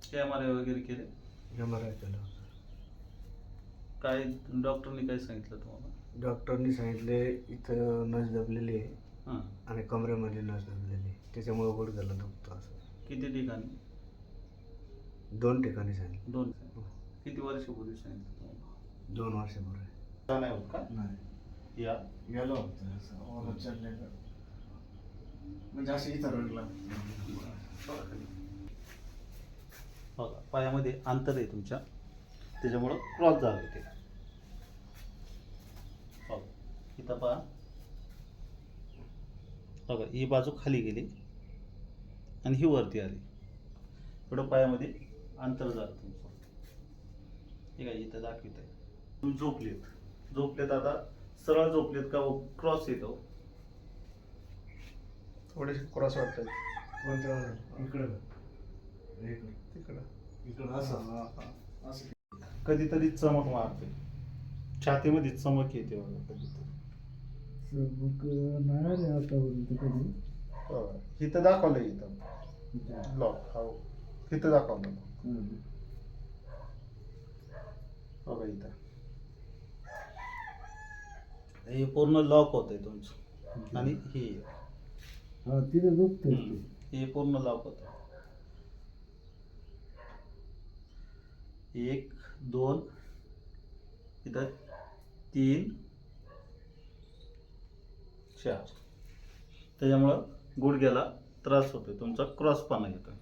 MRI वगैरे केले? MRI केला होता. काय डॉक्टरनी काय सांगितलं तुम्हाला? डॉक्टरनी सांगितले इथं नस दबलेली आहे हां. आणि कमरेमध्ये नस दबलेली आहे, त्याच्यामुळे गुडघ्याला दुखतं असं. किती ठिकाणी? 2 ठिकाणी सांगितलं. 2. किती वर्षापूर्वी सांगितलं तुम्हाला? 2 वर्षापूर्वी. नाही होत का? नाही या गेलो होतं असं ओरड चाललेलं म्हणजे असं इथं रडला. बघा पायामध्ये अंतर आहे तुमच्या, त्याच्यामुळं क्रॉस झालं ते. बघा इथं पहा, बघा ही बाजू खाली गेली आणि ही वरती आली. एवढं पायामध्ये अंतर झालं तुमचं. ठीक आहे, इथं दाखवित आहे. तुम्ही झोपलेत आता सरळ झोपलेत का क्रॉस येतो? थोडेसे क्रॉस वाटतात. कोणत्या इकडं तिकडं इकडं असं असं कधीतरी चमक मारते, छातीमध्ये चमक येते बघा कधीतरी. नाही रे आतापर्यंत कधी. इथं दाखवलं, इथं ब्लॉक हो इथं दाखवलं बघा. इथं हे पूर्ण लॉक होत आहे तुमचं आणि हे हा तिथे दुखतंय. हे पूर्ण लॉक होत. 1 2 इथं 3 4. त्याच्यामुळं गुडघ्याला त्रास होतोय तुमचा, क्रॉसपणा येतोय.